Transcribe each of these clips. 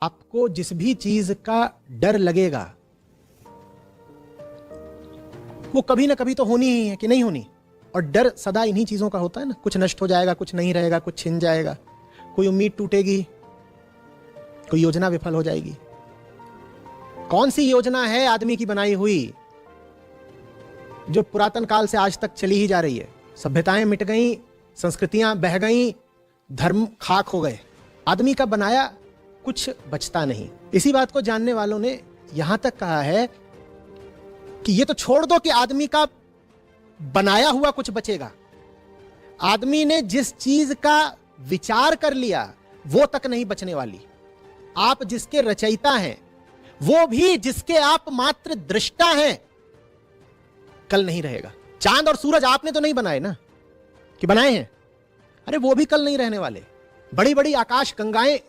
आपको जिस भी चीज का डर लगेगा वो कभी ना कभी तो होनी ही है कि नहीं होनी। और डर सदा इन्हीं चीजों का होता है ना, कुछ नष्ट हो जाएगा, कुछ नहीं रहेगा, कुछ छिन जाएगा, कोई उम्मीद टूटेगी, कोई योजना विफल हो जाएगी। कौन सी योजना है आदमी की बनाई हुई जो पुरातन काल से आज तक चली ही जा रही है? सभ्यताएं मिट गई, संस्कृतियां बह गई, धर्म खाक हो गए, आदमी का बनाया कुछ बचता नहीं। इसी बात को जानने वालों ने यहां तक कहा है कि ये तो छोड़ दो कि आदमी का बनाया हुआ कुछ बचेगा, आदमी ने जिस चीज का विचार कर लिया वो तक नहीं बचने वाली। आप जिसके रचयिता हैं, वो भी जिसके आप मात्र दृष्टा हैं, कल नहीं रहेगा। चांद और सूरज आपने तो नहीं बनाए ना, कि बनाए हैं? अरे वो भी कल नहीं रहने वाले। बड़ी बड़ी आकाश गंगाएं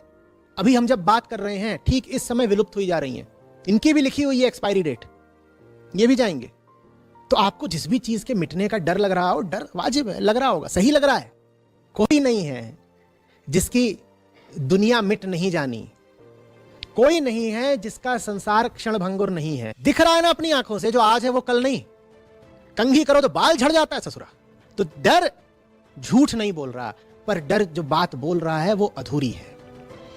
अभी हम जब बात कर रहे हैं ठीक इस समय विलुप्त हुई जा रही हैं, इनकी भी लिखी हुई है एक्सपायरी डेट, ये भी जाएंगे। तो आपको जिस भी चीज के मिटने का डर लग रहा हो, डर वाजिब है, लग रहा होगा, सही लग रहा है। कोई नहीं है जिसकी दुनिया मिट नहीं जानी, कोई नहीं है जिसका संसार क्षण भंगुर नहीं है। दिख रहा है ना अपनी आंखों से, जो आज है वो कल नहीं। कंघी करो तो बाल झड़ जाता है ससुरा। तो डर झूठ नहीं बोल रहा, पर डर जो बात बोल रहा है वो अधूरी है।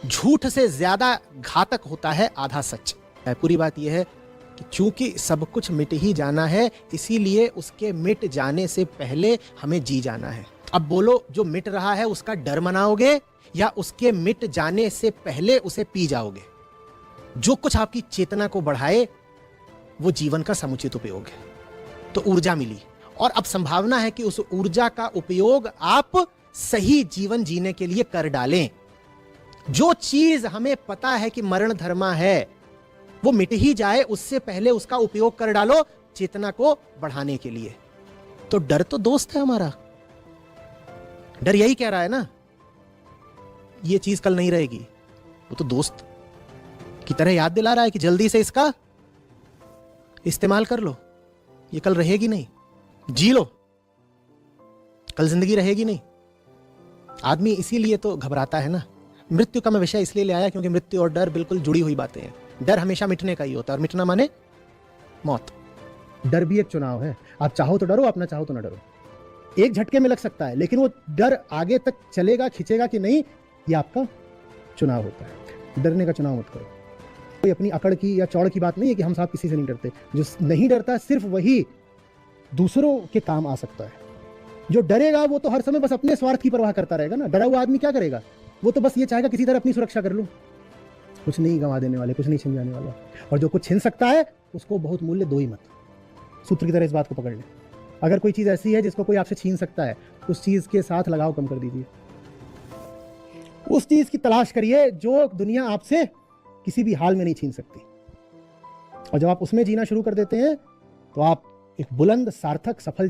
झूठ से ज्यादा घातक होता है आधा सच। पूरी बात यह है कि चूंकि सब कुछ मिट ही जाना है, इसीलिए उसके मिट जाने से पहले हमें जी जाना है। अब बोलो, जो मिट रहा है उसका डर मनाओगे या उसके मिट जाने से पहले उसे पी जाओगे? जो कुछ आपकी चेतना को बढ़ाए वो जीवन का समुचित उपयोग है। तो ऊर्जा मिली, और अब संभावना है कि उस ऊर्जा का उपयोग आप सही जीवन जीने के लिए कर डालें। जो चीज हमें पता है कि मरण धर्मा है, वो मिट ही जाए, उससे पहले उसका उपयोग कर डालो चेतना को बढ़ाने के लिए। तो डर तो दोस्त है हमारा। डर यही कह रहा है ना, ये चीज कल नहीं रहेगी। वो तो दोस्त की तरह याद दिला रहा है कि जल्दी से इसका इस्तेमाल कर लो, ये कल रहेगी नहीं। जी लो, कल जिंदगी रहेगी नहीं। आदमी इसीलिए तो घबराता है ना। मृत्यु का मैं विषय इसलिए ले आया क्योंकि मृत्यु और डर बिल्कुल जुड़ी हुई बातें हैं। डर हमेशा मिटने का ही होता है, और मिटना माने मौत। डर भी एक चुनाव है। आप चाहो तो डरो, आप ना चाहो तो ना डरो। एक झटके में लग सकता है, लेकिन वो डर आगे तक चलेगा, खींचेगा कि नहीं, ये आपका चुनाव होता है। डरने का चुनाव मत करो। कोई अपनी अकड़ की या चौड़ की बात नहीं है कि हम साहब किसी से नहीं डरते। जो नहीं डरता सिर्फ वही दूसरों के काम आ सकता है। जो डरेगा वो तो हर समय बस अपने स्वार्थ की परवाह करता रहेगा ना। डरा हुआ आदमी क्या करेगा? वो तो बस ये चाहेगा किसी तरह अपनी सुरक्षा कर लूं। कुछ नहीं गंवा देने वाले, कुछ नहीं छिन जाने वाला। और जो कुछ छिन सकता है उसको बहुत मूल्य दो ही मत। सूत्र की तरह इस बात को पकड़ ले। अगर कोई चीज ऐसी है जिसको कोई आपसे छीन सकता है, उस चीज के साथ लगाव कम कर दीजिए। उस चीज की तलाश करिए जो दुनिया आपसे किसी भी हाल में नहीं छीन सकती। और जब आप उसमें जीना शुरू कर देते हैं तो आप एक बुलंद, सार्थक, सफल जीवन